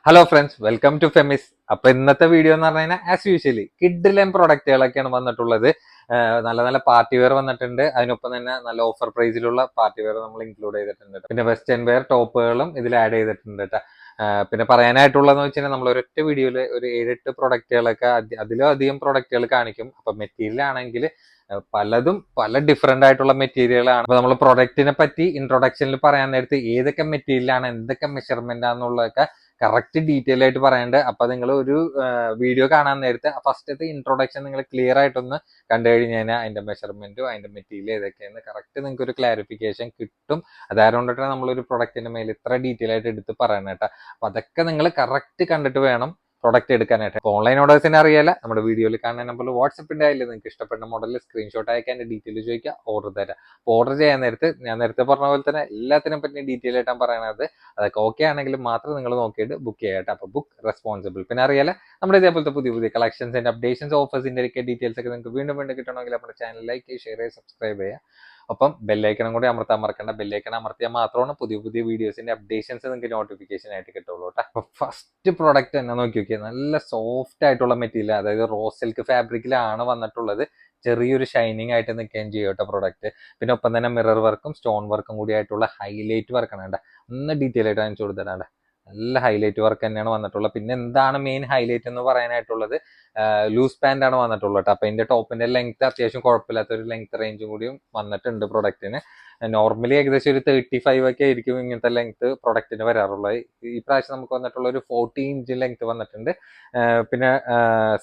Hello friends, welcome to ഫെമിസ്. അപ്പൊ ഇന്നത്തെ വീഡിയോ എന്ന് പറഞ്ഞു കഴിഞ്ഞാൽ ആസ് യൂഷ്വലി കിഡിലൻ പ്രൊഡക്റ്റുകളൊക്കെയാണ് വന്നിട്ടുള്ളത്. നല്ല നല്ല പാർട്ടി വെയർ വന്നിട്ടുണ്ട്. അതിനൊപ്പം തന്നെ നല്ല ഓഫർ പ്രൈസിലുള്ള പാർട്ടി വെയർ നമ്മൾ ഇൻക്ലൂഡ് ചെയ്തിട്ടുണ്ട്. പിന്നെ വെസ്റ്റേൺ വെയർ ടോപ്പുകളും ഇതിൽ ആഡ് ചെയ്തിട്ടുണ്ട് കേട്ടോ. പിന്നെ പറയാനായിട്ടുള്ളതെന്ന് വെച്ച് കഴിഞ്ഞാൽ നമ്മൾ ഒരൊറ്റ വീഡിയോയിൽ ഒരു 7-8 പ്രൊഡക്റ്റുകളൊക്കെ അതിലും അധികം പ്രൊഡക്റ്റുകൾ കാണിക്കും. അപ്പൊ മെറ്റീരിയൽ ആണെങ്കിൽ പലതും പല ഡിഫറെന്റ് ആയിട്ടുള്ള മെറ്റീരിയലാണ്. അപ്പൊ നമ്മൾ പ്രൊഡക്റ്റിനെ പറ്റി ഇൻട്രൊഡക്ഷനിൽ പറയാൻ നേരത്ത് ഏതൊക്കെ മെറ്റീരിയലാണ്, എന്തൊക്കെ മെഷർമെന്റ് ആണെന്നുള്ളതൊക്കെ കറക്റ്റ് ഡീറ്റെയിൽ ആയിട്ട് പറയാണ്ട്. അപ്പൊ നിങ്ങൾ ഒരു വീഡിയോ കാണാൻ നേരത്തെ ഫസ്റ്റത്തെ ഇൻട്രൊഡക്ഷൻ നിങ്ങൾ ക്ലിയർ ആയിട്ടൊന്ന് കണ്ടു കഴിഞ്ഞ് കഴിഞ്ഞാൽ അതിന്റെ മെഷർമെന്റും അതിന്റെ മെറ്റീരിയൽ ഏതൊക്കെയാണ് കറക്റ്റ് നിങ്ങൾക്ക് ഒരു ക്ലാരിഫിക്കേഷൻ കിട്ടും. അതുകൊണ്ടിട്ടാണ് നമ്മളൊരു പ്രൊഡക്റ്റിന്റെ മേലെ ഇത്ര ഡീറ്റെയിൽ ആയിട്ട് എടുത്ത് പറയണം കേട്ടോ. അപ്പൊ അതൊക്കെ നിങ്ങൾ കറക്റ്റ് കണ്ടിട്ട് വേണം പ്രൊഡക്റ്റ് എടുക്കാനായിട്ട്. ഓൺലൈൻ ഓർഡേഴ്സിനെ അറിയാല നമ്മുടെ വീഡിയോയിൽ കാണുന്ന നമ്പറിൽ വാട്സപ്പിന്റെ ആയാലും നിങ്ങൾക്ക് ഇഷ്ടപ്പെടുന്ന മോഡലിൽ സ്ക്രീൻഷോട്ട് അയക്കാൻ ഡീറ്റെയിൽ ചോദിക്കുക, ഓർഡർ തരാം. ഓർഡർ ചെയ്യാൻ നേരത്ത് ഞാൻ നേരത്തെ പറഞ്ഞ പോലെ തന്നെ എല്ലാത്തിനെ പറ്റി ഡീറ്റെയിൽ ആയിട്ടാണ് പറയണത്. അതൊക്കെ ഓക്കെ ആണെങ്കിൽ മാത്രം നിങ്ങൾ നോക്കിയിട്ട് ബുക്ക് ചെയ്യട്ടെ. അപ്പൊ ബുക്ക് റെസ്പോൺസിബിൾ. പിന്നെ അറിയാലോ നമ്മുടെ ഇതേപോലത്തെ പുതിയ പുതിയ കളക്ഷൻസിന്റെ അപ്ഡേഷൻസ് ഓഫേഴ്സിന്റെ ഒക്കെ ഡീറ്റെയിൽസ് ഒക്കെ നിങ്ങൾക്ക് വീണ്ടും വീണ്ടും കിട്ടണമെങ്കിൽ നമ്മുടെ ചാനൽ ലൈക്ക് ഷെയർ ചെയ്യുക, സബ്സ്ക്രൈബ് ചെയ്യുക. ഒപ്പം ബെല്ലൈക്കനും കൂടി അമർത്താൻ മറക്കണ്ട. ബെല്ലൈക്കൺ അമർത്തിയാൽ മാത്രമാണ് പുതിയ പുതിയ വീഡിയോസിന്റെ അപ്ഡേഷൻസ് നിങ്ങൾക്ക് നോട്ടിഫിക്കേഷൻ ആയിട്ട് കിട്ടുള്ളൂ കേട്ടോ. അപ്പൊ ഫസ്റ്റ് പ്രോഡക്റ്റ് തന്നെ നോക്കി നോക്കിയാൽ നല്ല സോഫ്റ്റ് ആയിട്ടുള്ള മെറ്റീരിയൽ, അതായത് റോസ് സിൽക്ക് ഫാബ്രിക്കിലാണ് വന്നിട്ടുള്ളത്. ചെറിയൊരു ഷൈനിങ് ആയിട്ട് നിൽക്കുകയും ചെയ്യും കേട്ടോ പ്രൊഡക്റ്റ്. പിന്നെ ഒപ്പം തന്നെ മിറർ വർക്കും സ്റ്റോൺ വർക്കും കൂടി ആയിട്ടുള്ള ഹൈലൈറ്റ് വർക്കാണ് കേട്ടോ. ഒന്ന് ഡീറ്റെയിൽ ആയിട്ട് കാണിച്ചു കൊടുത്തിട്ടാണ്. നല്ല ഹൈലൈറ്റ് വർക്ക് തന്നെയാണ് വന്നിട്ടുള്ളത്. പിന്നെ എന്താണ് മെയിൻ ഹൈലൈറ്റ് എന്ന് പറയാനായിട്ടുള്ളത്, ലൂസ് പാന്റ് ആണ് വന്നിട്ടുള്ളത് കേട്ടോ. അപ്പൊ ഇതിന്റെ ടോപ്പിന്റെ ലെങ്ത് അത്യാവശ്യം കുഴപ്പമില്ലാത്ത ഒരു ലെങ്ത് റേഞ്ചും കൂടിയും വന്നിട്ടുണ്ട് പ്രൊഡക്റ്റിന്. നോർമലി ഏകദേശം ഒരു 35 ഒക്കെ ആയിരിക്കും ഇങ്ങനത്തെ ലെങ്ത് പ്രൊഡക്റ്റിന് വരാറുള്ളത്. ഈ പ്രാവശ്യം നമുക്ക് വന്നിട്ടുള്ള ഒരു 40 ഇഞ്ച് ലെങ്ത് വന്നിട്ടുണ്ട്. പിന്നെ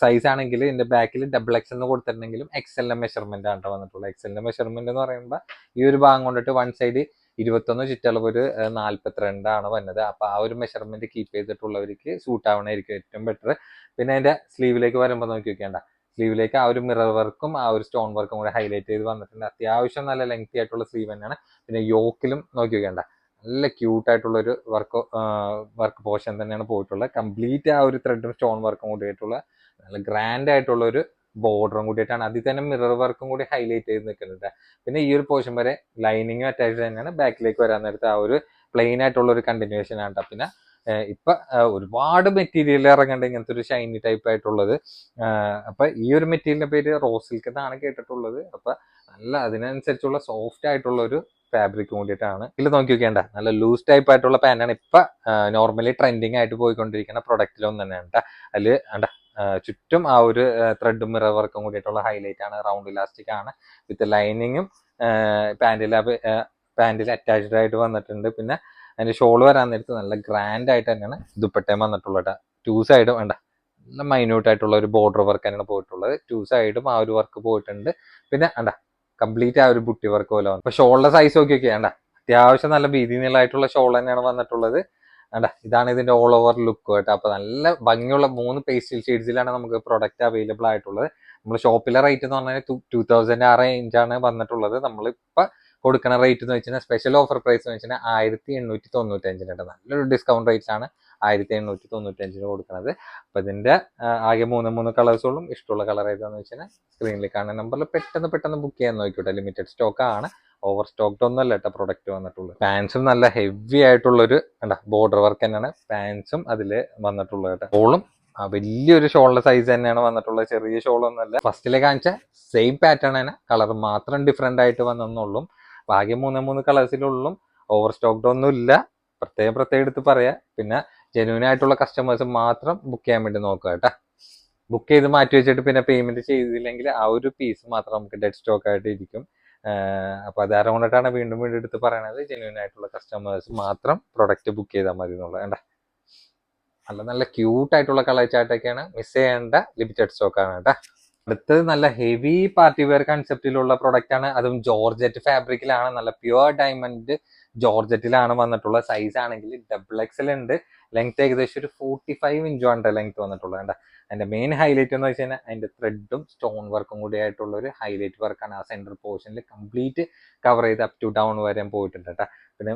സൈസ് ആണെങ്കിൽ ഇതിന്റെ ബാക്കിൽ XXL എന്ന് കൊടുത്തിട്ടുണ്ടെങ്കിലും XL മെഷർമെന്റ് ആണ് വന്നിട്ടുള്ളത്. XL മെഷർമെന്റ് എന്ന് പറയുമ്പോൾ ഈ ഒരു ഭാഗം കൊണ്ടിട്ട് വൺ സൈഡ് 21 ചുറ്റളവ് ഒരു 42 വന്നത്. അപ്പൊ ആ ഒരു മെഷർമെന്റ് കീപ്പ് ചെയ്തിട്ടുള്ളവർക്ക് സൂട്ട് ആവണായിരിക്കും ഏറ്റവും ബെറ്റർ. പിന്നെ അതിന്റെ സ്ലീവിലേക്ക് വരുമ്പോൾ നോക്കി വെക്കേണ്ട, സ്ലീവിലേക്ക് ആ ഒരു മിറർ വർക്കും ആ ഒരു സ്റ്റോൺ വർക്കും കൂടെ ഹൈലൈറ്റ് ചെയ്ത് വന്നിട്ടുണ്ട്. അത്യാവശ്യം നല്ല ലെങ്തി ആയിട്ടുള്ള സ്ലീവ് തന്നെയാണ്. പിന്നെ യോക്കിലും നോക്കി വെക്കേണ്ട, നല്ല ക്യൂട്ട് ആയിട്ടുള്ള ഒരു വർക്ക് പോർഷൻ തന്നെയാണ് പോയിട്ടുള്ളത്. കംപ്ലീറ്റ് ആ ഒരു ത്രെഡും സ്റ്റോൺ വർക്കും കൂടിയായിട്ടുള്ള നല്ല ഗ്രാൻഡ് ആയിട്ടുള്ള ഒരു ബോർഡറും കൂടിയിട്ടാണ്. അതിൽ തന്നെ മിറർ വർക്കും കൂടി ഹൈലൈറ്റ് ചെയ്ത് നിൽക്കുന്നുണ്ട്. പിന്നെ ഈ ഒരു പോർഷൻ വരെ ലൈനിങ്ങും അറ്റാച്ച്ഡ് തന്നെയാണ്. ബാക്കിലേക്ക് വരാൻ നേരത്തെ ആ ഒരു പ്ലെയിൻ ആയിട്ടുള്ള ഒരു കണ്ടിന്യൂഷൻ ആണ്. പിന്നെ ഇപ്പൊ ഒരുപാട് മെറ്റീരിയൽ ഇറങ്ങേണ്ട ഇങ്ങനത്തെ ഒരു ഷൈനി ടൈപ്പ് ആയിട്ടുള്ളത്. അപ്പൊ ഈ ഒരു മെറ്റീരിയലിന്റെ പേര് റോസ് സിൽക്ക് എന്നാണ് കേട്ടിട്ടുള്ളത്. അപ്പൊ നല്ല അതിനനുസരിച്ചുള്ള സോഫ്റ്റ് ആയിട്ടുള്ള ഒരു ഫാബ്രിക് കൂടിയിട്ടാണ്. ഇതിൽ നോക്കി വെക്കേണ്ട, നല്ല ലൂസ് ടൈപ്പ് ആയിട്ടുള്ള പാന്റാണ് ഇപ്പൊ നോർമലി ട്രെൻഡിങ് ആയിട്ട് പോയിക്കൊണ്ടിരിക്കുന്ന പ്രൊഡക്റ്റിലൊന്നും തന്നെയാണ് കേട്ടോ. അതില് ചുറ്റും ആ ഒരു ത്രെഡും മിറർ വർക്കും കൂടിയിട്ടുള്ള ഹൈലൈറ്റ് ആണ്. റൗണ്ട് ഇലാസ്റ്റിക് ആണ് വിത്ത് ലൈനിങ്ങും പാന്റിൽ അറ്റാച്ച്ഡ് ആയിട്ട് വന്നിട്ടുണ്ട്. പിന്നെ അതിന്റെ ഷോൾ വരാൻ നേരത്ത് നല്ല ഗ്രാൻഡ് ആയിട്ട് തന്നെയാണ് ദുപ്പട്ടയും വന്നിട്ടുള്ളത്. 2 സൈഡും വേണ്ട നല്ല മൈന്യൂട്ട് ആയിട്ടുള്ള ഒരു ബോർഡർ വർക്ക് തന്നെയാണ് പോയിട്ടുള്ളത്. 2 സൈഡും ആ ഒരു വർക്ക് പോയിട്ടുണ്ട്. പിന്നെ കംപ്ലീറ്റ് ആ ഒരു ബുട്ടി വർക്ക് പോലെ വന്നു. അപ്പൊ ഷോളിന്റെ സൈസ് നോക്കിയൊക്കെ അത്യാവശ്യം നല്ല വീതി നീളമായിട്ടുള്ള ഷോൾ തന്നെയാണ് വന്നിട്ടുള്ളത്. ഇതാണ് ഇതിന്റെ ഓൾ ഓവർ ലുക്ക് കേട്ടോ. അപ്പൊ നല്ല ഭംഗിയുള്ള 3 പേസ്റ്റൽ ഷെയ്ഡ്സിലാണ് നമുക്ക് പ്രൊഡക്റ്റ് അവൈലബിൾ ആയിട്ടുള്ളത്. നമ്മൾ ഷോപ്പിലെ റേറ്റ് എന്ന് പറഞ്ഞാൽ 2000 ആ റേഞ്ചാണ് വന്നിട്ടുള്ളത്. നമ്മളിപ്പോ കൊടുക്കുന്ന റേറ്റ് എന്ന് വെച്ചാൽ സ്പെഷ്യൽ ഓഫർ പ്രൈസ് എന്ന് വെച്ചാൽ 1895 നല്ലൊരു ഡിസ്കൗണ്ട് റേറ്റ് ആണ് 1895 കൊടുക്കുന്നത്. അപ്പൊ ഇതിന്റെ ആകെ 3 കളേഴ്സുകളും ഇഷ്ടമുള്ള കളർ ഏതാന്ന് വെച്ചാൽ സ്ക്രീനിൽ കാണുന്ന നമ്പറിൽ പെട്ടെന്ന് ബുക്ക് ചെയ്യാൻ നോക്കിക്കോട്ടെ. ലിമിറ്റഡ് സ്റ്റോക്ക് ആണ്, ഓവർ സ്റ്റോക്ക്ഡ് ഒന്നല്ല കേട്ടോ പ്രൊഡക്റ്റ് വന്നിട്ടുള്ളത്. പാൻസും നല്ല ഹെവി ആയിട്ടുള്ളൊരു ബോർഡർ വർക്ക് തന്നെയാണ് പാൻസും അതിൽ വന്നിട്ടുള്ളത് കേട്ടോ. ഷോളും വലിയൊരു ഷോളിന്റെ സൈസ് തന്നെയാണ് വന്നിട്ടുള്ളത്, ചെറിയ ഷോളൊന്നുമല്ല. ഫസ്റ്റിലെ കാണിച്ച സെയിം പാറ്റേൺ തന്നെ, കളർ മാത്രം ഡിഫറെന്റ് ആയിട്ട് വന്നെന്നുള്ളൂ. ബാക്കി 3 കളേഴ്സിലുള്ളും ഓവർ സ്റ്റോക്ക്ഡ് ഒന്നും ഇല്ല, പ്രത്യേകം എടുത്ത് പറയാ. പിന്നെ ജെന്യൂൻ ആയിട്ടുള്ള കസ്റ്റമേഴ്സ് മാത്രം ബുക്ക് ചെയ്യാൻ വേണ്ടി നോക്കുക കേട്ടോ. ബുക്ക് ചെയ്ത് മാറ്റി വെച്ചിട്ട് പിന്നെ പേയ്മെന്റ് ചെയ്തില്ലെങ്കിൽ ആ ഒരു പീസ് മാത്രം നമുക്ക് ഡെഡ് സ്റ്റോക്ക് ആയിട്ട് ഇരിക്കും. അപ്പൊ അത് കൊണ്ടിട്ടാണ് വീണ്ടും എടുത്ത് പറയണത്, ജെന്യൂൻ ആയിട്ടുള്ള കസ്റ്റമേഴ്സ് മാത്രം പ്രൊഡക്റ്റ് ബുക്ക് ചെയ്താൽ മതി എന്നുള്ളത്. നല്ല ക്യൂട്ട് ആയിട്ടുള്ള കളർ ചാർട്ടൊക്കെയാണ്, മിസ് ചെയ്യേണ്ട ലിമിറ്റഡ് സ്റ്റോക്ക് ആണ് കേട്ടോ. അടുത്തത് നല്ല ഹെവി പാർട്ടി വെയർ കൺസെപ്റ്റിലുള്ള പ്രൊഡക്റ്റ് ആണ്. അതും ജോർജറ്റ് ഫാബ്രിക്കിലാണ്, നല്ല പ്യുവർ ഡയമണ്ട് ജോർജറ്റിലാണ് വന്നിട്ടുള്ള. സൈസ് ആണെങ്കിൽ XXL ഉണ്ട്. ലെങ്ത് ഏകദേശം ഒരു 45 ഇഞ്ചാണ് ലെങ്ത് വന്നിട്ടുള്ളത്. അതിന്റെ മെയിൻ ഹൈലൈറ്റ് എന്ന് വെച്ച് കഴിഞ്ഞാൽ അതിന്റെ ത്രെഡും സ്റ്റോൺ വർക്കും കൂടി ആയിട്ടുള്ള ഒരു ഹൈലൈറ്റ് വർക്കാണ്. ആ സെന്റർ പോർഷനിൽ കംപ്ലീറ്റ് കവർ ചെയ്ത് അപ് ടു ഡൗൺ വരെ പോയിട്ടുണ്ട് കേട്ടോ. പിന്നെ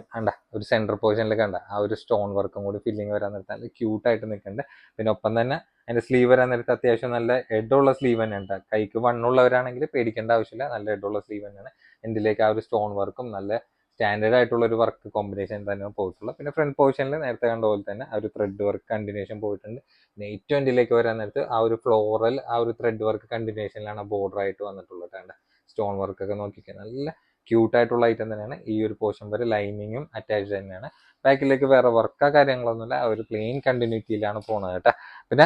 ഒരു സെന്റർ പോർഷനിൽ ആ ഒരു സ്റ്റോൺ വർക്കും കൂടി ഫില്ലിങ് വരാൻ നേരത്തെ നല്ല ക്യൂട്ടായിട്ട് നിൽക്കുന്നുണ്ട്. പിന്നെ ഒപ്പം തന്നെ അതിന്റെ സ്ലീവ് വരാൻ നേരത്തെ അത്യാവശ്യം നല്ല എഡുള്ള സ്ലീവ് തന്നെയാണ്. കൈക്ക് വണ്ണുള്ളവരാണെങ്കിൽ പേടിക്കേണ്ട ആവശ്യമില്ല, നല്ല എഡുള്ള സ്ലീവ് തന്നെയാണ്. എൻഡിലേക്ക് ആ ഒരു സ്റ്റോൺ വർക്കും നല്ല സ്റ്റാൻഡേർഡ് ആയിട്ടുള്ള ഒരു വർക്ക് കോമ്പിനേഷൻ തന്നെയാണ് പോയിട്ടുള്ളത്. പിന്നെ ഫ്രണ്ട് പോർഷനിൽ നേരത്തെ കണ്ട പോലെ തന്നെ ആ ഒരു ത്രെഡ് വർക്ക് കണ്ടിന്യൂഷൻ പോയിട്ടുണ്ട്. പിന്നെ 820 വരാൻ നേരത്ത് ആ ഒരു ഫ്ലോറൽ ആ ഒരു ത്രെഡ് വർക്ക് കണ്ടിന്യൂഷനിലാണ് ബോർഡർ ആയിട്ട് വന്നിട്ടുള്ളത്. സ്റ്റോൺ വർക്ക് ഒക്കെ നോക്കിക്കാൻ നല്ല ക്യൂട്ട് ആയിട്ടുള്ള ഐറ്റം തന്നെയാണ്. ഈ ഒരു പോർഷൻ വരെ ലൈനിങ്ങും അറ്റാച്ച്ഡ് തന്നെയാണ്. ബാക്കിലേക്ക് വേറെ വർക്കാ കാര്യങ്ങളൊന്നുമില്ല, ആ ഒരു പ്ലെയിൻ കണ്ടിന്യൂറ്റിയിലാണ് പോണത് കേട്ടോ. പിന്നെ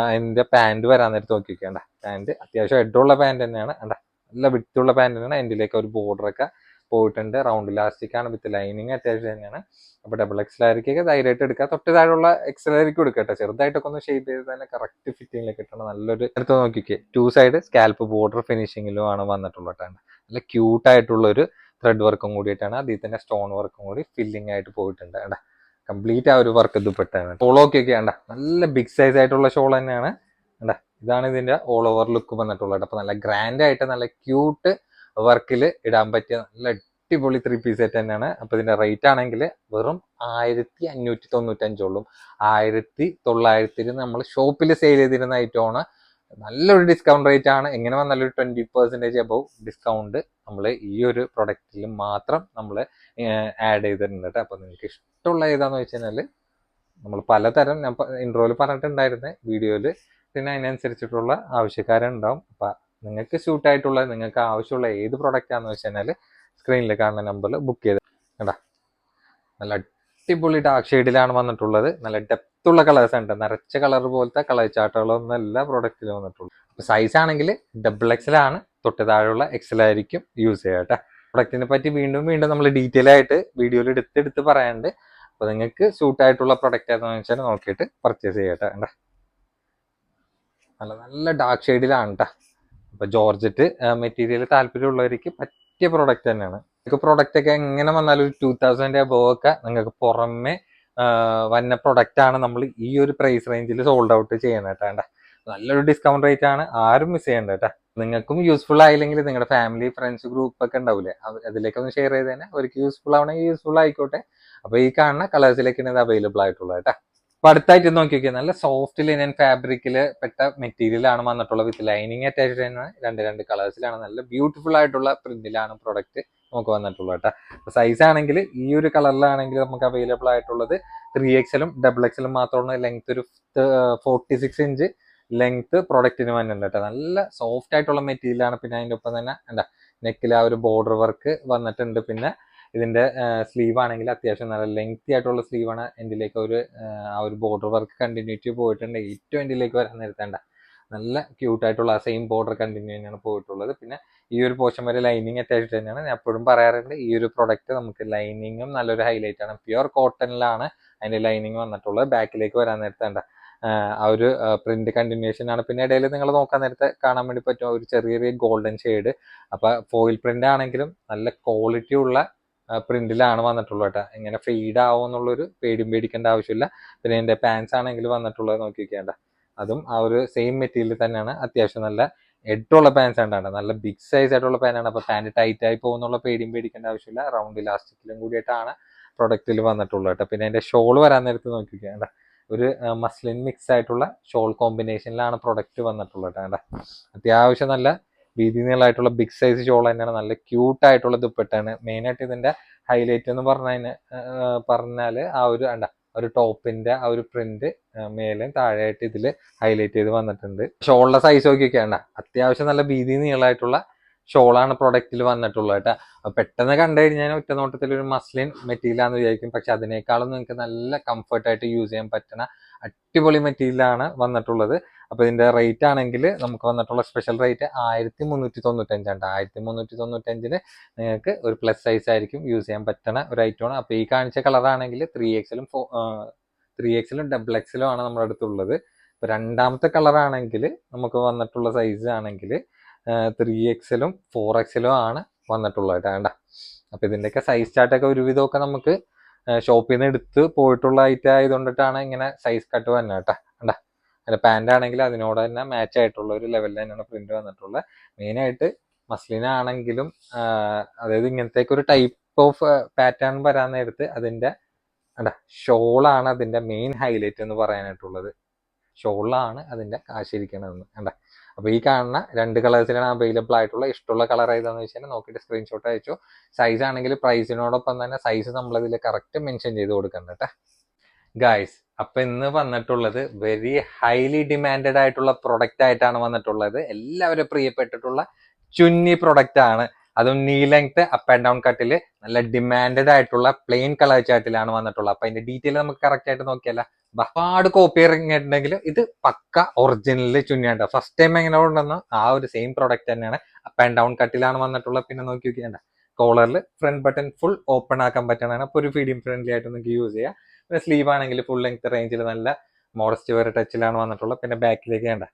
അതിന്റെ പാന്റ് വരാൻ നേരത്ത് നോക്കിക്കേണ്ട, പാന്റ് അത്യാവശ്യം ഹെഡുള്ള പാന്റ് തന്നെയാണ്. നല്ല വിട്ടുള്ള പാന്റ് തന്നെയാണ്. എൻഡിലേക്ക് ഒരു ബോർഡർ ഒക്കെ പോയിട്ടുണ്ട്. റൗണ്ട് ഇലാസ്റ്റിക് ആണ്, വിത്ത് ലൈനിങ് അത്യാവശ്യം തന്നെയാണ്. അപ്പൊ ഡബിൾ എക്സലായിരിക്കൊക്കെ ധൈര്യമായിട്ട് എടുക്കുക. തൊട്ട് താഴെയുള്ള എക്സലായിരിക്കും എടുക്കട്ടെ, ചെറുതായിട്ടൊക്കെ ഒന്ന് ഷേപ്പ് ചെയ്ത് തന്നെ കറക്റ്റ് ഫിറ്റിംഗിലേക്ക് കിട്ടണം. നല്ലൊരു എടുത്ത് നോക്കിക്കേ, 2 സൈഡ് സ്കാൽപ്പ് ബോർഡർ ഫിനിഷിങ്ങിലും ആണ് വന്നിട്ടുള്ളത്. നല്ല ക്യൂട്ട് ആയിട്ടുള്ള ഒരു ത്രെഡ് വർക്കും കൂടിയിട്ടാണ്. അതിൽ തന്നെ സ്റ്റോൺ വർക്കും കൂടി ഫില്ലിംഗ് ആയിട്ട് പോയിട്ടുണ്ട്. കംപ്ലീറ്റ് ആ ഒരു വർക്ക് ഇതുപെട്ടാണ്. ഷോളൊക്കെ വേണ്ട, നല്ല ബിഗ് സൈസ് ആയിട്ടുള്ള ഷോൾ തന്നെയാണ്. ഇതാണ് ഇതിന്റെ ഓൾ ഓവർ ലുക്ക് വന്നിട്ടുള്ളത്. അപ്പൊ നല്ല ഗ്രാൻഡ് ആയിട്ട് നല്ല ക്യൂട്ട് വർക്കിൽ ഇടാൻ പറ്റിയ നല്ല അടിപൊളി 3 പീസ് സെറ്റ് തന്നെയാണ്. അപ്പൊ ഇതിന്റെ റേറ്റ് ആണെങ്കിൽ വെറും 1595 1900 നമ്മൾ ഷോപ്പിൽ സെയിൽ ചെയ്തിരുന്ന ഐറ്റമാണ്. നല്ലൊരു ഡിസ്കൗണ്ട് റേറ്റ് ആണ്. എങ്ങനെ വന്നാലും 20% അബവ് ഡിസ്കൗണ്ട് നമ്മൾ ഈ ഒരു പ്രൊഡക്റ്റിൽ മാത്രം നമ്മൾ ആഡ് ചെയ്തിട്ടുണ്ട്. അപ്പൊ നിങ്ങൾക്ക് ഇഷ്ടമുള്ള ഏതാന്ന് വെച്ച് കഴിഞ്ഞാൽ നമ്മൾ പലതരം ഞാൻ ഇൻട്രോയിൽ പറഞ്ഞിട്ടുണ്ടായിരുന്ന വീഡിയോയിൽ, പിന്നെ അതിനനുസരിച്ചിട്ടുള്ള ആവശ്യക്കാരുണ്ടാവും. അപ്പൊ നിങ്ങൾക്ക് സ്യൂട്ട് ആയിട്ടുള്ള, നിങ്ങൾക്ക് ആവശ്യമുള്ള ഏത് പ്രൊഡക്റ്റ് ആണെന്ന് വെച്ച് കഴിഞ്ഞാൽ സ്ക്രീനിൽ കാണുന്ന നമ്പറിൽ ബുക്ക് ചെയ്ത് നല്ല അടിപൊളി ഡാർക്ക് ഷെയ്ഡിലാണ് വന്നിട്ടുള്ളത്. നല്ല ഡെപ്ത് ഉള്ള കളേഴ്സ് ഉണ്ട്. നിറച്ച കളർ പോലത്തെ കളർ ചാർട്ടുകളൊന്നും എല്ലാ പ്രൊഡക്റ്റിലും വന്നിട്ടുള്ളൂ. സൈസ് ആണെങ്കിൽ ഡബിൾ എക്സൽ ആണ്, തൊട്ട് താഴെയുള്ള എക്സൽ ആയിരിക്കും യൂസ് ചെയ്യുക. പ്രൊഡക്റ്റിനെ പറ്റി വീണ്ടും നമ്മൾ ഡീറ്റെയിൽ ആയിട്ട് വീഡിയോയിൽ എടുത്ത് പറയാണ്ട്. അപ്പൊ നിങ്ങൾക്ക് സ്യൂട്ട് ആയിട്ടുള്ള പ്രൊഡക്റ്റ് ഏതാണെന്ന് വെച്ചാൽ നോക്കിയിട്ട് പർച്ചേസ് ചെയ്യട്ടെ. നല്ല ഡാർക്ക് ഷെയ്ഡിലാണ് അപ്പൊ ജോർജറ്റ് മെറ്റീരിയൽ താല്പര്യമുള്ളവർക്ക് പറ്റിയ പ്രൊഡക്റ്റ് തന്നെയാണ്. നിങ്ങൾക്ക് പ്രൊഡക്റ്റ് ഒക്കെ എങ്ങനെ വന്നാലും 2000 അബവ് ഒക്കെ നിങ്ങൾക്ക് പുറമെ വന്ന പ്രൊഡക്റ്റ് ആണ് നമ്മൾ ഈ ഒരു പ്രൈസ് റേഞ്ചിൽ സോൾഡ് ഔട്ട് ചെയ്യുന്നത്. നല്ലൊരു ഡിസ്കൗണ്ട് റേറ്റ് ആണ്, ആരും മിസ് ചെയ്യണ്ട. നിങ്ങൾക്കും യൂസ്ഫുൾ ആയില്ലെങ്കിൽ നിങ്ങളുടെ ഫാമിലി ഫ്രണ്ട്സ് ഗ്രൂപ്പ് ഒക്കെ ഉണ്ടാവില്ലേ, അതിലേക്കൊന്ന് ഷെയർ ചെയ്ത് തന്നെ അവർക്ക് യൂസ്ഫുൾ ആവണമെങ്കിൽ യൂസ്ഫുൾ ആയിക്കോട്ടെ. അപ്പൊ ഈ കാണുന്ന കളേഴ്സിലേക്കാണ് ഇത് അവൈലബിൾ ആയിട്ടുള്ളത്. അപ്പൊ അടുത്തായിട്ട് നോക്കിയൊക്കെ നല്ല സോഫ്റ്റ് ലിനൻ ഫാബ്രിക്കിൽ പെട്ട മെറ്റീരിയൽ ആണ് വന്നിട്ടുള്ളത്. വിത്ത് ലൈനിങ് അറ്റാച്ച്ഡ് ആണ്. രണ്ട് കളേഴ്സിലാണ്. നല്ല ബ്യൂട്ടിഫുൾ ആയിട്ടുള്ള പ്രിന്റിലാണ് പ്രൊഡക്റ്റ് നമുക്ക് വന്നിട്ടുള്ളത്. സൈസ് ആണെങ്കിൽ ഈ ഒരു കളറിലാണെങ്കിൽ നമുക്ക് അവൈലബിൾ ആയിട്ടുള്ളത് 3XL ഡബിൾ എക്സലും മാത്രമാണ്. ലെങ്ത് ഒരു 46 ഇഞ്ച് ലെങ്ത് പ്രൊഡക്റ്റിന് വന്നിട്ടുണ്ട്. നല്ല സോഫ്റ്റ് ആയിട്ടുള്ള മെറ്റീരിയൽ ആണ്. പിന്നെ അതിന്റെ ഒപ്പം തന്നെ നെക്കിൽ ആ ഒരു ബോർഡർ വർക്ക് വന്നിട്ടുണ്ട്. പിന്നെ ഇതിന്റെ സ്ലീവ് ആണെങ്കിൽ അത്യാവശ്യം നല്ല ലെങ്തി ആയിട്ടുള്ള സ്ലീവ് ആണ്. എൻഡിലേക്ക് ആ ഒരു ബോർഡർ വർക്ക് കണ്ടിന്യൂറ്റി പോയിട്ടുണ്ട്. ഏറ്റവും എൻഡിലേക്ക് വരാൻ നേരത്തേണ്ട നല്ല ക്യൂട്ട് ആയിട്ടുള്ള ആ സെയിം ബോർഡർ കണ്ടിന്യൂ തന്നെയാണ് പോയിട്ടുള്ളത്. പിന്നെ ഈ ഒരു പോർഷൻ വരെ ലൈനിങ് അറ്റാച്ച്ഡ് തന്നെയാണ്. ഞാൻ എപ്പോഴും പറയാറുണ്ട്, ഈ ഒരു പ്രൊഡക്റ്റ് നമുക്ക് ലൈനിങ്ങും നല്ലൊരു ഹൈലൈറ്റ് ആണ്. പ്യുവർ കോട്ടണിലാണ് അതിന്റെ ലൈനിങ് വന്നിട്ടുള്ളത്. ബാക്കിലേക്ക് വരാൻ നേരത്തേണ്ട ആ ഒരു പ്രിന്റ് കണ്ടിന്യൂഷൻ ആണ്. പിന്നെ ഇടയിൽ നിങ്ങൾ നോക്കാൻ നേരത്തെ കാണാൻ വേണ്ടി പറ്റും ഒരു ചെറിയ ഗോൾഡൻ ഷെയ്ഡ്. അപ്പൊ ഫോയിൽ പ്രിന്റ് ആണെങ്കിലും നല്ല ക്വാളിറ്റി ഉള്ള പ്രിന്റിലാണ് വന്നിട്ടുള്ളത്. ഇങ്ങനെ ഫെയ്ഡ് ആവും എന്നുള്ളൊരു പേടിക്കേണ്ട ആവശ്യമില്ല. പിന്നെ എന്റെ പാൻസ് ആണെങ്കിൽ വന്നിട്ടുള്ളത് നോക്കിക്കേണ്ട, അതും ആ ഒരു സെയിം മെറ്റീരിയൽ തന്നെയാണ്. അത്യാവശ്യം നല്ല എഡുള്ള പാൻസ് ആണ്. നല്ല ബിഗ് സൈസ് ആയിട്ടുള്ള പാനാണ്. അപ്പൊ പാന്റ് ടൈറ്റ് ആയി പോകുന്നുള്ള പേടിക്കേണ്ട ആവശ്യമില്ല. റൗണ്ട് ഇലാസ്റ്റിക്കിലും കൂടിയിട്ടാണ് പ്രൊഡക്റ്റിൽ വന്നിട്ടുള്ളത്. പിന്നെ അതിന്റെ ഷോൾ വരാൻ നേരത്ത് നോക്കിക്കേണ്ട, ഒരു മസ്ലിൻ മിക്സ് ആയിട്ടുള്ള ഷോൾ കോമ്പിനേഷനിലാണ് പ്രൊഡക്റ്റ് വന്നിട്ടുള്ളത്. അത്യാവശ്യം നല്ല വീതി നീളമായിട്ടുള്ള ബിഗ് സൈസ് ഷോൾ തന്നെയാണ്. നല്ല ക്യൂട്ട് ആയിട്ടുള്ള ദുപ്പട്ടാണ്. മെയിനായിട്ട് ഇതിന്റെ ഹൈലൈറ്റ് എന്ന് പറഞ്ഞാല് ആ ഒരു ടോപ്പിന്റെ ആ ഒരു പ്രിന്റ് മേലും താഴെയായിട്ട് ഇതിൽ ഹൈലൈറ്റ് ചെയ്ത് വന്നിട്ടുണ്ട്. ഷോളിന്റെ സൈസ് നോക്കിയൊക്കെയാണ് അത്യാവശ്യം നല്ല വീതി നീളമായിട്ടുള്ള ഷോളാണ് പ്രൊഡക്റ്റിൽ വന്നിട്ടുള്ളത്. പെട്ടെന്ന് കണ്ടു കഴിഞ്ഞാൽ ഒറ്റ നോട്ടത്തിൽ ഒരു മസ്ലിൻ മെറ്റീരിയൽ ആണെന്ന് വിചാരിക്കും. പക്ഷെ അതിനേക്കാളും നിങ്ങൾക്ക് നല്ല കംഫർട്ടായിട്ട് യൂസ് ചെയ്യാൻ പറ്റുന്ന അടിപൊളി മെറ്റീരിയലാണ് വന്നിട്ടുള്ളത്. അപ്പൊ ഇതിന്റെ റേറ്റ് ആണെങ്കിൽ നമുക്ക് വന്നിട്ടുള്ള സ്പെഷ്യൽ റേറ്റ് 1395 1395 നിങ്ങൾക്ക് ഒരു പ്ലസ് സൈസ് ആയിരിക്കും യൂസ് ചെയ്യാൻ പറ്റുന്ന ഒരു ഐറ്റമാണ്. അപ്പൊ ഈ കാണിച്ച കളർ ആണെങ്കിൽ 3XL ഡബിൾ എക്സലും ആണ് നമ്മുടെ അടുത്തുള്ളത്. ഇപ്പൊ രണ്ടാമത്തെ കളർ ആണെങ്കിൽ നമുക്ക് വന്നിട്ടുള്ള സൈസ് ആണെങ്കിൽ 3XL 4XL ആണ് വന്നിട്ടുള്ളത്. അപ്പൊ ഇതിന്റെയൊക്കെ സൈസ് ചാർട്ടൊക്കെ ഒരുവിധമൊക്കെ നമുക്ക് ഷോപ്പിൽ നിന്ന് എടുത്ത് പോയിട്ടുള്ള ഐറ്റം ആയതുകൊണ്ടിട്ടാണ് ഇങ്ങനെ സൈസ് കട്ട് വന്നത് അതിന്റെ പാന്റ് ആണെങ്കിൽ അതിനോട് തന്നെ മാച്ച് ആയിട്ടുള്ള ഒരു ലെവലിൽ തന്നെയാണ് പ്രിന്റ് വന്നിട്ടുള്ളത്. മെയിനായിട്ട് മസ്ലിനാണെങ്കിലും അതായത് ഇങ്ങനത്തേക്ക് ഒരു ടൈപ്പ് ഓഫ് പാറ്റേൺ വരാൻ നേരത്ത് അതിന്റെ ഷോളാണ് അതിന്റെ മെയിൻ ഹൈലൈറ്റ് എന്ന് പറയാനായിട്ടുള്ളത്. ഷോളിലാണ് അതിന്റെ കാശിരിക്കണതെന്ന് കണ്ട. അപ്പൊ ഈ കാണുന്ന 2 കളേഴ്സിലാണ് അവൈലബിൾ ആയിട്ടുള്ള. ഇഷ്ടമുള്ള കളർ ഏതാന്ന് വെച്ചാൽ നോക്കിയിട്ട് സ്ക്രീൻഷോട്ട് അയച്ചു. സൈസ് ആണെങ്കിൽ പ്രൈസിനോടൊപ്പം തന്നെ സൈസ് നമ്മളതിൽ കറക്റ്റ് മെൻഷൻ ചെയ്ത് കൊടുക്കണ്ട കേട്ടോ ഗായ്സ്. അപ്പൊ ഇന്ന് വന്നിട്ടുള്ളത് വെരി ഹൈലി ഡിമാൻഡഡ് ആയിട്ടുള്ള പ്രൊഡക്റ്റ് ആയിട്ടാണ് വന്നിട്ടുള്ളത്. എല്ലാവരും പ്രിയപ്പെട്ടിട്ടുള്ള ചുന്നി പ്രൊഡക്റ്റ് ആണ്. അതും നീ ലെങ്ത് അപ്പ് ആൻഡ് ഡൗൺ കട്ടില് നല്ല ഡിമാൻഡഡ് ആയിട്ടുള്ള പ്ലെയിൻ കളർ ചാർട്ടിലാണ് വന്നിട്ടുള്ളത്. അപ്പൊ അതിന്റെ ഡീറ്റെയിൽ നമുക്ക് കറക്റ്റ് ആയിട്ട് നോക്കിയല്ല. ഒരുപാട് കോപ്പി ഇറങ്ങിയിട്ടുണ്ടെങ്കിലും ഇത് പക്ക ഒറിജിനൽ ചുന്നിയാണ്. ഫസ്റ്റ് ടൈം എങ്ങനെ ഉണ്ടെന്ന് ആ ഒരു സെയിം പ്രൊഡക്റ്റ് തന്നെയാണ്. അപ്പ് ആൻഡ് ഡൗൺ കട്ടിലാണ് വന്നിട്ടുള്ളത്. പിന്നെ നോക്കി നോക്കിയാണ്ട കോളറിൽ ഫ്രണ്ട് ബട്ടൺ ഫുൾ ഓപ്പൺ ആക്കാൻ പറ്റണതാണ്. അപ്പൊ ഒരു ഫീഡിയം ഫ്രണ്ട്ലി ആയിട്ട് നിങ്ങൾക്ക് യൂസ് ചെയ്യാം. പിന്നെ സ്ലീവ് ആണെങ്കിൽ ഫുൾ ലെങ്ത് റേഞ്ചിൽ നല്ല മോഡസ്റ്റ് വെയർ ടച്ചിലാണ് വന്നിട്ടുള്ളത്. പിന്നെ ബാക്കിലേക്ക് വേണ്ട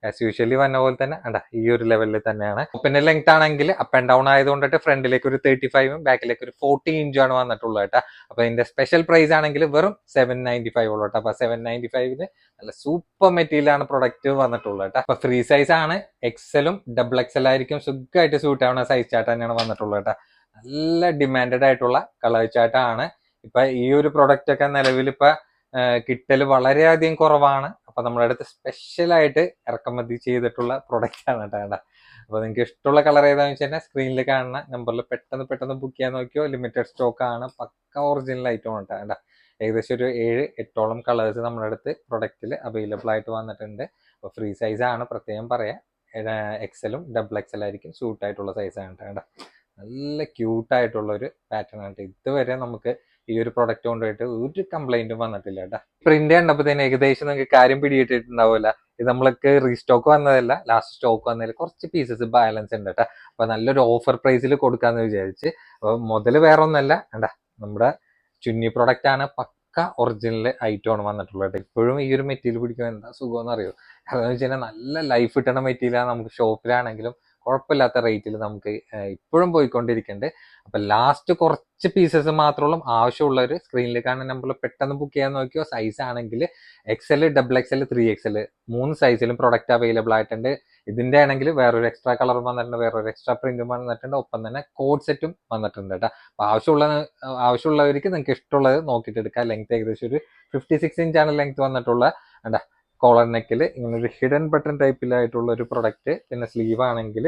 ആസ് യൂഷ്വലി വന്ന പോലെ തന്നെ ഈ ഒരു ലെവലിൽ തന്നെയാണ്. പിന്നെ ലെങ്ത് ആണെങ്കിൽ അപ്പ് ആൻഡ് ഡൗൺ ആയതുകൊണ്ടിട്ട് ഫ്രണ്ടിലേക്ക് ഒരു 35 ബാക്കിലേക്ക് ഒരു 40 ഇഞ്ചാണ് വന്നിട്ടുള്ളത് കേട്ടോ. അപ്പൊ ഇതിന്റെ സ്പെഷ്യൽ പ്രൈസ് ആണെങ്കിൽ വെറും 795 ഉള്ളൂ കേട്ടോ. അപ്പൊ 795 നല്ല സൂപ്പർ മെറ്റീരിയൽ ആണ് പ്രൊഡക്റ്റ് വന്നിട്ടുള്ളത് കേട്ടോ. അപ്പൊ ഫ്രീ സൈസ് ആണ്. എക്സലും ഡബിൾ എക്സൽ ആയിരിക്കും സുഖമായിട്ട് സൂട്ട് ആവുന്ന സൈസ് ചാർട്ട് തന്നെയാണ് വന്നിട്ടുള്ളത് കേട്ടോ. നല്ല ഡിമാൻഡഡ് ആയിട്ടുള്ള കളർ ചാർട്ടാണ്. ഇപ്പൊ ഈ ഒരു പ്രൊഡക്റ്റ് ഒക്കെ നിലവിൽ ഇപ്പൊ കിട്ടൽ വളരെയധികം കുറവാണ്. അപ്പൊ നമ്മുടെ അടുത്ത് സ്പെഷ്യൽ ആയിട്ട് ഇറക്കുമതി ചെയ്തിട്ടുള്ള പ്രൊഡക്റ്റ് ആണ് കേട്ടോ. അപ്പൊ നിങ്ങൾക്ക് ഇഷ്ടമുള്ള കളർ ഏതാണെന്ന് വെച്ച് കഴിഞ്ഞാൽ സ്ക്രീനിൽ കാണുന്ന നമ്പറിൽ പെട്ടെന്ന് ബുക്ക് ചെയ്യാൻ നോക്കിയോ. ലിമിറ്റഡ് സ്റ്റോക്ക് ആണ്. പക്ക ഒറിജിനൽ ഐറ്റം ആണ് കേട്ടോ. ഏകദേശം ഒരു 7-8ഓളം കളേഴ്സ് നമ്മുടെ അടുത്ത് പ്രൊഡക്റ്റിൽ അവൈലബിൾ ആയിട്ട് വന്നിട്ടുണ്ട്. അപ്പൊ ഫ്രീ സൈസ് ആണ് പ്രത്യേകം പറയാം. എക്സലും ഡബിൾ എക്സൽ ആയിരിക്കും സൂട്ട് ആയിട്ടുള്ള സൈസ് ആണ് കേട്ടോ. നല്ല ക്യൂട്ടായിട്ടുള്ള ഒരു പാറ്റേൺ ആണ്. ഇതുവരെ നമുക്ക് ഈ ഒരു പ്രൊഡക്റ്റ് കൊണ്ടുപോയിട്ട് ഒരു കംപ്ലൈന്റും വന്നിട്ടില്ല കേട്ടോ. പ്രിന്റ് കണ്ടപ്പോ തന്നെ ഏകദേശം നിങ്ങൾക്ക് കാര്യം പിടിയിട്ടിട്ടുണ്ടാവില്ല. ഇത് നമ്മൾക്ക് റീസ്റ്റോക്ക് വന്നതല്ല, ലാസ്റ്റ് സ്റ്റോക്ക് വന്നതിൽ കുറച്ച് പീസസ് ബാലൻസ് ഉണ്ട് കേട്ടോ. അപ്പൊ നല്ലൊരു ഓഫർ പ്രൈസിൽ കൊടുക്കാന്ന് വിചാരിച്ച്. അപ്പൊ മുതല് വേറെ ഒന്നല്ല നമ്മുടെ ചുന്നി പ്രൊഡക്റ്റ് ആണ്. പക്ക ഒറിജിനൽ ഐറ്റം ആണ് വന്നിട്ടുള്ളത്. ഇപ്പോഴും ഈ ഒരു മെറ്റീരിയൽ പിടിക്കുമ്പോൾ എന്താ സുഖം എന്ന് അറിയോ. അതെന്ന് വെച്ച് കഴിഞ്ഞാൽ നല്ല ലൈഫ് കിട്ടുന്ന മെറ്റീരിയലാണ്. നമുക്ക് ഷോപ്പിലാണെങ്കിലും കുഴപ്പമില്ലാത്ത റേറ്റിൽ നമുക്ക് ഇപ്പോഴും പോയിക്കൊണ്ടിരിക്കുന്നുണ്ട്. അപ്പൊ ലാസ്റ്റ് കുറച്ച് പീസസ് മാത്രമുള്ള ആവശ്യമുള്ളവർ സ്ക്രീനിൽ കാണുന്ന നമ്പറിൽ പെട്ടെന്ന് ബുക്ക് ചെയ്യാൻ നോക്കിയോ. സൈസ് ആണെങ്കിൽ എക്സൽ, ഡബിൾ എക്സൽ, 3XL 3 സൈസിലും പ്രൊഡക്റ്റ് അവൈലബിൾ ആയിട്ടുണ്ട്. ഇതിന്റെ ആണെങ്കിൽ വേറൊരു എക്സ്ട്രാ കളറും വന്നിട്ടുണ്ട്, വേറൊരു എക്സ്ട്രാ പ്രിന്റും വന്നിട്ടുണ്ട്, ഒപ്പം തന്നെ കോഡ് സെറ്റും വന്നിട്ടുണ്ട് കേട്ടോ. അപ്പൊ ആവശ്യമുള്ളവർക്ക് നിങ്ങൾക്ക് ഇഷ്ടമുള്ളത് നോക്കിയിട്ട് എടുക്കാം. ലെങ്ത് ഏകദേശം ഒരു 56 ഇഞ്ചാണ് ലെങ്ത് വന്നിട്ടുള്ള കോളർ നെക്കിൽ ഇങ്ങനെ ഒരു ഹിഡൻ ബട്ടൺ ടൈപ്പിലായിട്ടുള്ള ഒരു പ്രൊഡക്റ്റ്. പിന്നെ സ്ലീവ് ആണെങ്കിൽ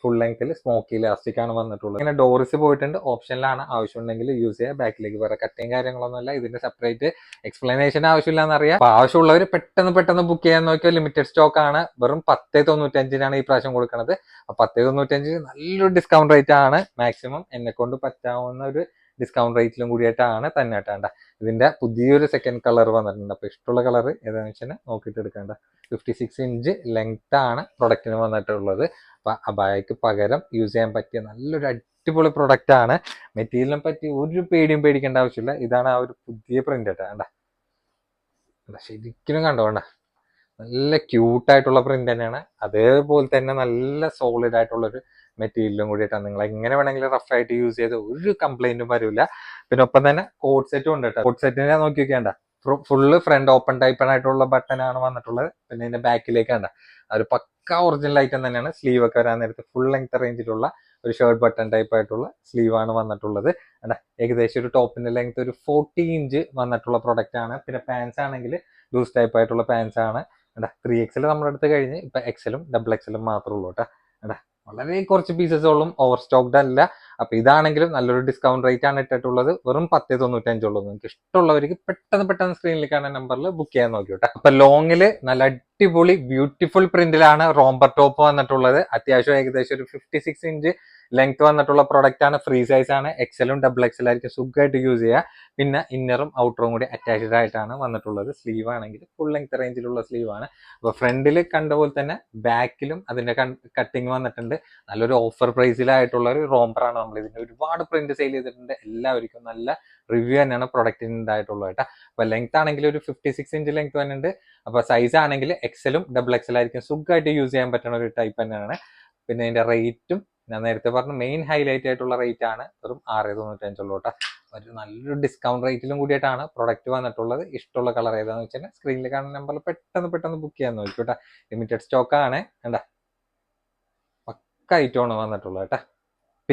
ഫുൾ ലെങ്ത്തിൽ സ്മോക്കി ഇലാസ്റ്റിക് ആണ് വന്നിട്ടുള്ളത്. ഇങ്ങനെ ഡോറിസ് പോയിട്ടുണ്ട്. ഓപ്ഷനിലാണ്, ആവശ്യമുണ്ടെങ്കിൽ യൂസ് ചെയ്യാം. ബാക്കിലേക്ക് വേറെ കട്ടിങ് കാര്യങ്ങളൊന്നുമല്ല. ഇതിന്റെ സെപ്പറേറ്റ് എക്സ്പ്ലനേഷൻ ആവശ്യമില്ല എന്നറിയാം. അപ്പൊ ആവശ്യമുള്ളവർ പെട്ടെന്ന് ബുക്ക് ചെയ്യാൻ നോക്കിയാൽ ലിമിറ്റഡ് സ്റ്റോക്ക് ആണ്. വെറും 10.95 ഈ പ്രാവശ്യം കൊടുക്കുന്നത്. അപ്പൊ 10.95 നല്ലൊരു ഡിസ്കൗണ്ട് റേറ്റ് ആണ്. മാക്സിമം എന്നെ കൊണ്ട് പറ്റാവുന്ന ഒരു ഡിസ്കൗണ്ട് റേറ്റിലും കൂടിയിട്ടാണ് തന്നെ കേട്ടാണ്ട. ഇതിന്റെ പുതിയൊരു സെക്കൻഡ് കളർ വന്നിട്ടുണ്ട്. അപ്പൊ ഇഷ്ടമുള്ള കളർ ഏതാണെന്ന് വെച്ചാൽ നോക്കിയിട്ട് എടുക്കേണ്ട. 56 ഇഞ്ച് ലെങ്ത് ആണ് പ്രൊഡക്റ്റിന് വന്നിട്ടുള്ളത്. അപ്പൊ അബായക്ക് പകരം യൂസ് ചെയ്യാൻ പറ്റിയ നല്ലൊരു അടിപൊളി പ്രൊഡക്റ്റ് ആണ്. മെറ്റീരിയലിനെ പറ്റി ഒരു പേടിക്കേണ്ട ആവശ്യമില്ല. ഇതാണ് ആ ഒരു പുതിയ പ്രിന്റ് കേട്ടാ. ശരിക്കും കണ്ടോണ്ട നല്ല ക്യൂട്ടായിട്ടുള്ള പ്രിന്റ് തന്നെയാണ്. അതേപോലെ തന്നെ നല്ല സോളിഡ് ആയിട്ടുള്ള ഒരു മെറ്റീരിയലും കൂടിയിട്ടാണ്. നിങ്ങൾ എങ്ങനെ വേണമെങ്കിലും റഫ് ആയിട്ട് യൂസ് ചെയ്ത് ഒരു കംപ്ലൈന്റും വരില്ല. പിന്നെ ഒപ്പം തന്നെ കോഡ് സെറ്റും ഉണ്ട് കേട്ടോ. കോഡ് സെറ്റിനെ നോക്കി വെക്കേണ്ട. ഫുള്ള് ഫ്രണ്ട് ഓപ്പൺ ടൈപ്പ് ആയിട്ടുള്ള ബട്ടൺ ആണ് വന്നിട്ടുള്ളത്. പിന്നെ ഇതിന്റെ ബാക്കിലേക്ക് കണ്ട ഒരു പക്ക ഒറിജിനൽ ഐറ്റം തന്നെയാണ്. സ്ലീവ് ഒക്കെ വരാൻ നേരത്ത് ഫുൾ ലെങ്ത് റേഞ്ചിലുള്ള ഒരു ഷർട്ട് ബട്ടൺ ടൈപ്പ് ആയിട്ടുള്ള സ്ലീവ് ആണ് വന്നിട്ടുള്ളത്. ഏകദേശം ഒരു ടോപ്പിന്റെ ലെങ്ത് ഒരു 40 ഇഞ്ച് വന്നിട്ടുള്ള പ്രൊഡക്റ്റ് ആണ്. പിന്നെ പാൻസ് ആണെങ്കിൽ ലൂസ് ടൈപ്പ് ആയിട്ടുള്ള പാൻസ് ആണ്. 3XL നമ്മുടെ അടുത്ത് കഴിഞ്ഞ് ഇപ്പൊ എക്സലും ഡബിൾ എക്സലും മാത്രമേ ഉള്ളൂ കേട്ടോ. വളരെ കുറച്ച് പീസസോളം ഓവർ സ്റ്റോക്ഡ് അല്ല. അപ്പൊ ഇതാണെങ്കിലും നല്ലൊരു ഡിസ്കൗണ്ട് റേറ്റ് ആണ് ഇട്ടിട്ടുള്ളത്. വെറും 10.95 ഉള്ളൂ. നിങ്ങൾക്ക് ഇഷ്ടമുള്ളവർക്ക് പെട്ടെന്ന് സ്ക്രീനിൽ കാണുന്ന നമ്പറിൽ ബുക്ക് ചെയ്യാൻ നോക്കിയോട്ടെ. അപ്പൊ ലോങ്ങില് നല്ല അടിപൊളി ബ്യൂട്ടിഫുൾ പ്രിന്റിലാണ് റോംബർ ടോപ്പ് വന്നിട്ടുള്ളത്. അത്യാവശ്യം ഏകദേശം ഒരു 56 ഇഞ്ച് ലെങ്ത് വന്നിട്ടുള്ള പ്രൊഡക്റ്റ് ആണ്. ഫ്രീ സൈസ് ആണ്. എക്സലും ഡബിൾ എക്സൽ ആയിരിക്കും സുഖമായിട്ട് യൂസ് ചെയ്യുക. പിന്നെ ഇന്നറും ഔട്ടറും കൂടി അറ്റാച്ച്ഡ് ആയിട്ടാണ് വന്നിട്ടുള്ളത്. സ്ലീവ് ആണെങ്കിൽ ഫുൾ ലെങ്ത് റേഞ്ചിലുള്ള സ്ലീവ് ആണ്. അപ്പൊ ഫ്രണ്ടിൽ കണ്ട പോലെ തന്നെ ബാക്കിലും അതിന്റെ കട്ടിങ് വന്നിട്ടുണ്ട്. നല്ലൊരു ഓഫർ പ്രൈസിലായിട്ടുള്ള ഒരു റോംബർ ആണ്. നമ്മൾ ഇതിന്റെ ഒരുപാട് പ്രിന്റ് സെയിൽ ചെയ്തിട്ടുണ്ട്. എല്ലാവർക്കും നല്ല റിവ്യൂ തന്നെയാണ് പ്രൊഡക്റ്റിന് ഉണ്ടായിട്ടുള്ളത് കേട്ടോ. അപ്പൊ ലെങ്ത് ആണെങ്കിൽ ഒരു 56 ഇഞ്ച് ലെങ്ത് വന്നിട്ടുണ്ട്. അപ്പൊ സൈസ് ആണെങ്കിൽ എക്സലും ഡബിൾ എക്സൽ ആയിരിക്കും സുഖമായിട്ട് യൂസ് ചെയ്യാൻ പറ്റുന്ന ഒരു ടൈപ്പ് തന്നെയാണ്. പിന്നെ ഇതിന്റെ റേറ്റും ഞാൻ നേരത്തെ പറഞ്ഞ മെയിൻ ഹൈലൈറ്റ് ആയിട്ടുള്ള റേറ്റ് ആണ് വെറും 6.95 ഉള്ളൂ കേട്ടോ. ഒരു നല്ലൊരു ഡിസ്കൗണ്ട് റേറ്റിലും കൂടിയിട്ടാണ് പ്രൊഡക്റ്റ് വന്നിട്ടുള്ളത്. ഇഷ്ടമുള്ള കളർ ഏതാന്ന് വെച്ചാൽ സ്ക്രീനിൽ കാണുന്ന നമ്പറിൽ പെട്ടെന്ന് ബുക്ക് ചെയ്യാൻ നോക്കിക്കോട്ടെ. ലിമിറ്റഡ് സ്റ്റോക്ക് ആണ്. പക്ക ഐറ്റമാണ് വന്നിട്ടുള്ളത് കേട്ടോ.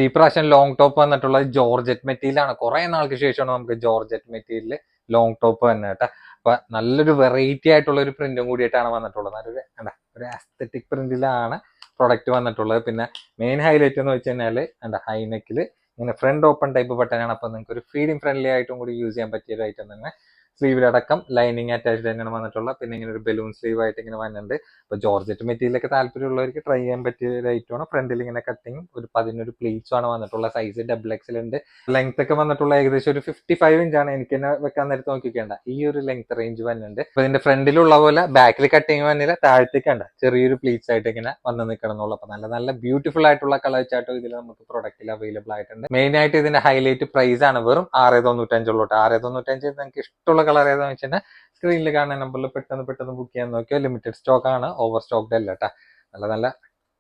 ഈ പ്രാവശ്യം ലോങ് ടോപ്പ് വന്നിട്ടുള്ളത് ജോർജറ്റ് മെറ്റീരിയൽ ആണ്. കുറെ നാൾക്ക് ശേഷമാണ് നമുക്ക് ജോർജറ്റ് മെറ്റീരിയൽ ലോങ് ടോപ്പ് തന്നെ കേട്ടോ. അപ്പൊ നല്ലൊരു വെറൈറ്റി ആയിട്ടുള്ള ഒരു പ്രിന്റും കൂടിയിട്ടാണ് വന്നിട്ടുള്ളത്. നല്ലൊരു എന്താ ഒരു ആസ്തറ്റിക് പ്രിന്റിലാണ് പ്രൊഡക്റ്റ് വന്നിട്ടുള്ളത്. പിന്നെ മെയിൻ ഹൈലൈറ്റ് എന്ന് വെച്ച് കഴിഞ്ഞാൽ എന്താ ഹൈനെക്കിൽ ഇങ്ങനെ ഫ്രണ്ട് ഓപ്പൺ ടൈപ്പ് ബട്ടനാണ്. അപ്പൊ നിങ്ങൾക്ക് ഒരു ഫീഡിങ് ഫ്രണ്ട്ലി ആയിട്ടും കൂടി യൂസ് ചെയ്യാൻ പറ്റിയ ഒരു ഐറ്റം തന്നെ. സ്ലീവിലടക്കം ലൈനിങ് അറ്റാച്ച്ഡ് തന്നെയാണ് വന്നിട്ടുള്ളത്. പിന്നെ ഇങ്ങനെ ഒരു ബലൂൺ സ്ലീവ് ആയിട്ട് ഇങ്ങനെ വന്നിട്ടുണ്ട്. അപ്പൊ ജോർജറ്റ് മെറ്റീരിയൽ ഒക്കെ താല്പര്യമുള്ളവർക്ക് ട്രൈ ചെയ്യാൻ പറ്റിയ ഒരു ഐറ്റമാണ്. ഫ്രണ്ടിൽ ഇങ്ങനെ കട്ടിങ് ഒരു 11 പ്ലീറ്റ്സും ആണ് വന്നിട്ടുള്ള. സൈസ് XXL ഉണ്ട്. ലെങ്ത് ഒക്കെ വന്നിട്ടുള്ള ഏകദേശം ഒരു 55 ഇഞ്ചാണ്. എനിക്ക് തന്നെ വെക്കാൻ നേരത്ത് നോക്കിക്കേണ്ട ഈ ഒരു ലെങ്ത് റേഞ്ച് വന്നിട്ടുണ്ട്. അപ്പൊ ഇതിന്റെ ഫ്രണ്ടിലുള്ള പോലെ ബാക്കിൽ കട്ടിങ് വന്നില്ല, താഴത്തേക്ക് ഉണ്ട് ചെറിയൊരു പ്ലീറ്റ്സ് ആയിട്ട് ഇങ്ങനെ വന്ന് നിൽക്കണമെന്നുള്ളൂ. അപ്പൊ നല്ല നല്ല ബ്യൂട്ടിഫുൾ ആയിട്ടുള്ള കളർ ചാർട്ടും ഇതിൽ നമുക്ക് പ്രൊഡക്റ്റിൽ അവൈലബിൾ ആയിട്ടുണ്ട്. മെയിൻ ആയിട്ട് ഇതിന്റെ ഹൈലൈറ്റ് പ്രൈസ് ആണ് വെറും 695 ഉള്ളൂ. 695 നിങ്ങൾക്ക് ഇഷ്ടമുള്ള കളർ ഏതാണെന്ന് വെച്ചാൽ സ്ക്രീനിൽ കാണുന്ന നമ്പറിൽ പെട്ടെന്ന് ബുക്ക് ചെയ്യാൻ നോക്കിയോ. ലിമിറ്റഡ് സ്റ്റോക്ക് ആണ്, ഓവർ സ്റ്റോക്ക്ഡ് അല്ല കേട്ടോ. നല്ല നല്ല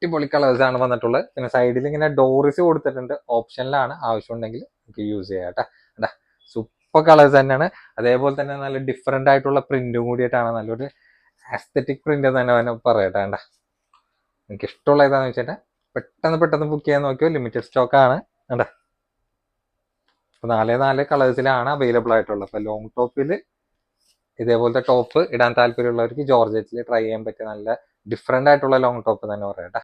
അടിപൊളി കളേഴ്സ് ആണ് വന്നിട്ടുള്ളത്. പിന്നെ സൈഡിൽ ഇങ്ങനെ ഡോറിസ് കൊടുത്തിട്ടുണ്ട്, ഓപ്ഷനിലാണ്, ആവശ്യമുണ്ടെങ്കിൽ നമുക്ക് യൂസ് ചെയ്യാം കേട്ടോ. സൂപ്പർ കളേഴ്സ് തന്നെയാണ്. അതേപോലെ തന്നെ നല്ല ഡിഫറെന്റ് ആയിട്ടുള്ള പ്രിന്റും കൂടിയിട്ടാണ്. നല്ലൊരു ആസ്തറ്റിക് പ്രിന്റ് തന്നെ പറയട്ടെ. എനിക്ക് ഇഷ്ടമുള്ള ഏതാന്ന് വെച്ചിട്ട് പെട്ടെന്ന് ബുക്ക് ചെയ്യാൻ നോക്കിയോ. ലിമിറ്റഡ് സ്റ്റോക്ക് ആണ് കേട്ടോ. അപ്പൊ 4 കളേഴ്സിലാണ് അവൈലബിൾ ആയിട്ടുള്ളത്. അപ്പൊ ലോങ് ടോപ്പിൽ ഇതേപോലത്തെ ടോപ്പ് ഇടാൻ താല്പര്യമുള്ളവർക്ക് ജോർജറ്റിൽ ട്രൈ ചെയ്യാൻ പറ്റിയ നല്ല ഡിഫറെന്റ് ആയിട്ടുള്ള ലോങ് ടോപ്പ് തന്നെ പറയട്ടെ.